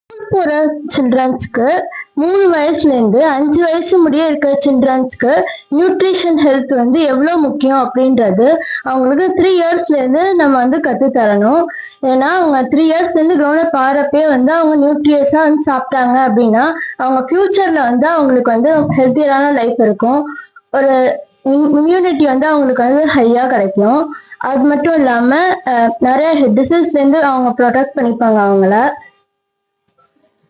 போற சில்ட்ரன்ஸ்க்கு 3 வயசுல இருந்து 5 வயசு முடிய இருக்கிற சில்ட்ரன்ஸ்க்கு நியூட்ரிஷன் ஹெல்த் வந்து எவ்வளவு முக்கியம் அப்படின்றது அவங்களுக்கு 3 இயர்ஸ்ல இருந்து நம்ம வந்து கத்து தரணும். ஏன்னா அவங்க 3 இயர்ஸ்ல இருந்து க்ரோனப் ஆறப்பே வந்து அவங்க நியூட்ரியஸா வந்து சாப்பிட்டாங்க அப்படின்னா அவங்க ஃபியூச்சர்ல வந்து அவங்களுக்கு வந்து ஹெல்த்தியரான லைஃப் இருக்கும். ஒரு இம்யூனிட்டி வந்து அவங்களுக்கு வந்து ஹையா கிடைக்கும். அது மட்டும் இல்லாம நிறைய டிசீஸ்ல இருந்து அவங்க ப்ரொடெக்ட் பண்ணிப்பாங்க அவங்கள.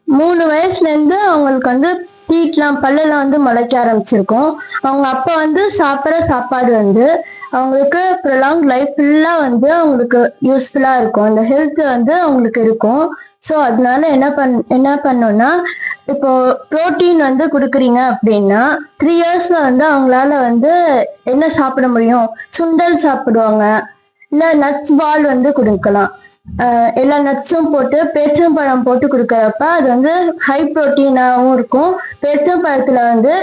3 வயசுல இருந்து அவங்களுக்கு வந்து டீத்லாம் பல்லெல்லாம் வந்து முளைக்க ஆரம்பிச்சிருக்கும். அவங்க அப்பா வந்து சாப்பிட்ற சாப்பாடு வந்து அவங்களுக்கு ப்ரொலாங் லைஃப் ஃபுல்லா வந்து அவங்களுக்கு யூஸ்ஃபுல்லா இருக்கும். அந்த ஹெல்த் வந்து அவங்களுக்கு இருக்கும். ஸோ அதனால என்ன பண்ணோம்னா இப்போ புரோட்டீன் வந்து கொடுக்குறீங்க அப்படின்னா 3 இயர்ஸ்ல வந்து அவங்களால வந்து என்ன சாப்பிட முடியும்? சுண்டல் சாப்பிடுவாங்க, இல்ல நட்ஸ் பால் வந்து கொடுக்கலாம். எல்லா நட்ஸும் போட்டு பேச்சம்பழம் போட்டு கொடுக்கறப்ப அது வந்து ஹை ப்ரோட்டீனாகவும் இருக்கும். பேச்சம்பழத்துல வந்து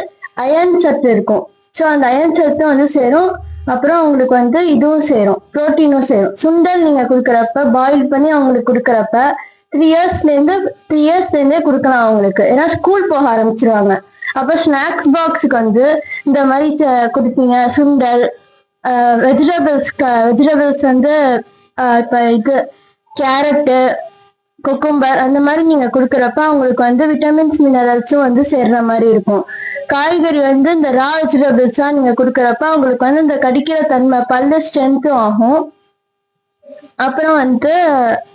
அயன் சத்து இருக்கும். ஸோ அந்த அயன் சத்தும் வந்து சேரும். அப்புறம் அவங்களுக்கு வந்து இதுவும் சேரும், ப்ரோட்டீனும் சேரும். சுண்டல் நீங்க கொடுக்குறப்ப பாயில் பண்ணி அவங்களுக்கு கொடுக்குறப்ப 3 இயர்ஸ்ல இருந்தே கொடுக்கலாம் அவங்களுக்கு. ஏன்னா ஸ்கூல் போக ஆரம்பிச்சிருவாங்க. அப்ப ஸ்நாக்ஸ் பாக்ஸுக்கு வந்து இந்த மாதிரி கொடுத்தீங்க சுண்டல், வெஜிடபிள்ஸ் வந்து இப்ப இது கேரட்டு, குக்கும்பர் அந்த மாதிரி நீங்க கொடுக்குறப்ப அவங்களுக்கு வந்து விட்டமின்ஸ் மினரல்ஸும் வந்து சேர்ற மாதிரி இருக்கும். காய்கறி வந்து இந்த ரா வெஜிடபிள்ஸா நீங்க கொடுக்குறப்ப அவங்களுக்கு வந்து இந்த கடிக்கிற தன்மை, பல்லு ஸ்ட்ரென்த்தும் ஆகும். அப்புறம் வந்து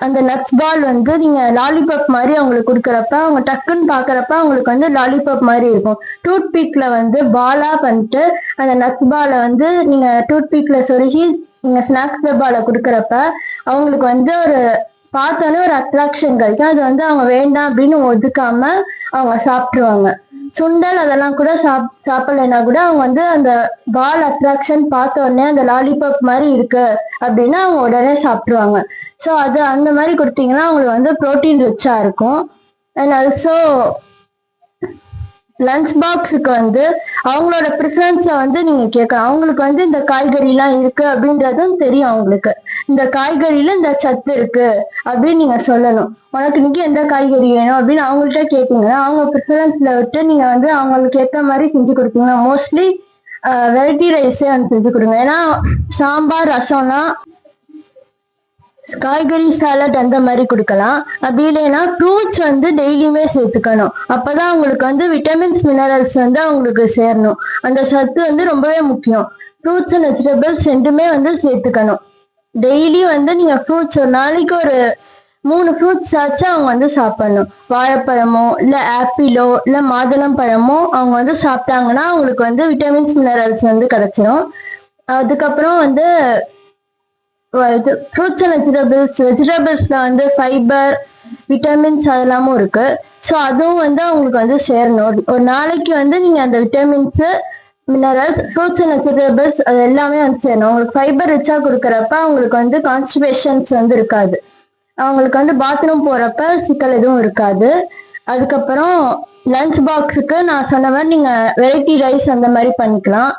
அந்த நட்ஸ் பால் வந்து நீங்க லாலிபாப் மாதிரி அவங்களுக்கு கொடுக்குறப்ப அவங்க டக்குன்னு பாக்குறப்ப அவங்களுக்கு வந்து லாலிபாப் மாதிரி இருக்கும். டூத் பீக்ல வந்து பாலா பண்ணிட்டு அந்த நட்ஸ் பாலை வந்து நீங்க டூத் பீக்ல சொருகி நீங்க ஸ்நாக்ஸ் டப்பால கொடுக்குறப்ப அவங்களுக்கு வந்து ஒரு பார்த்தோன்னே ஒரு அட்ராக்ஷன் கிடைக்கும். அது வந்து அவங்க வேண்டாம் அப்படின்னு ஒதுக்காம அவங்க சாப்பிட்டுருவாங்க. சுண்டல் அதெல்லாம் கூட சாப்பிடலைன்னா கூட அவங்க வந்து அந்த பால் அட்ராக்ஷன் பார்த்த உடனே அந்த லாலிபாப் மாதிரி இருக்கு அப்படின்னா அவங்க உடனே சாப்பிட்டுருவாங்க. ஸோ அது அந்த மாதிரி கொடுத்தீங்கன்னா அவங்களுக்கு வந்து ப்ரோட்டீன் ரிச்சா இருக்கும். அண்ட் ஆல்சோ லஞ்ச் பாக்ஸுக்கு வந்து அவங்களோட ப்ரிஃபரன்ஸை வந்து நீங்க கேட்கலாம். அவங்களுக்கு வந்து இந்த காய்கறிலாம் இருக்கு அப்படின்றதும் தெரியும். அவங்களுக்கு இந்த காய்கறியில இந்த சத்து இருக்கு அப்படின்னு நீங்க சொல்லணும். உனக்கு இன்னைக்கு எந்த காய்கறி வேணும் அப்படின்னு அவங்கள்ட்ட கேட்டீங்கன்னா அவங்க ப்ரிஃபரன்ஸ்ல விட்டு நீங்க வந்து அவங்களுக்கு ஏற்ற மாதிரி செஞ்சு கொடுப்பீங்கன்னா மோஸ்ட்லி வெரைட்டி ரைஸே வந்து செஞ்சு கொடுங்க. ஏன்னா சாம்பார் ரசம்லாம் காய்கறி சாலட் அந்த மாதிரி கொடுக்கலாம். அப்படி இல்லைன்னா ஃப்ரூட்ஸ் வந்து டெய்லியுமே சேர்த்துக்கணும். அப்பதான் அவங்களுக்கு வந்து விட்டமின்ஸ் மினரல்ஸ் வந்து அவங்களுக்கு சேரணும். அந்த சத்து வந்து ரொம்பவே முக்கியம். ஃப்ரூட்ஸ் அண்ட் வெஜிடபிள்ஸ் ரெண்டுமே வந்து சேர்த்துக்கணும். டெய்லி வந்து நீங்க ஃப்ரூட்ஸ் ஒரு நாளைக்கு ஒரு 3 ஃப்ரூட்ஸ் ஆச்சும் அவங்க வந்து சாப்பிடணும். வாழைப்பழமோ இல்ல ஆப்பிளோ இல்ல மாதுளம் பழமோ அவங்க வந்து சாப்பிட்டாங்கன்னா அவங்களுக்கு வந்து விட்டமின்ஸ் மினரல்ஸ் வந்து கிடைச்சிடும். அதுக்கப்புறம் வந்து இது ஃப்ரூட்ஸ் அண்ட் வெஜிடபிள்ஸ்ல வந்து ஃபைபர், விட்டமின்ஸ் அதெல்லாமும் இருக்கு. ஸோ அதுவும் வந்து அவங்களுக்கு வந்து சேரணும். ஒரு நாளைக்கு வந்து நீங்க அந்த vitamins, minerals, fruits and vegetables அது எல்லாமே வந்து சேரணும். அவங்களுக்கு ஃபைபர் ரிச்சா கொடுக்குறப்ப அவங்களுக்கு வந்து கான்ஸ்டிபேஷன்ஸ் வந்து இருக்காது. அவங்களுக்கு வந்து பாத்ரூம் போறப்ப சிக்கல் எதுவும் இருக்காது. அதுக்கப்புறம் லஞ்ச் பாக்ஸுக்கு நான் சொன்ன மாதிரி நீங்க வெரைட்டி ரைஸ் அந்த மாதிரி பண்ணிக்கலாம்.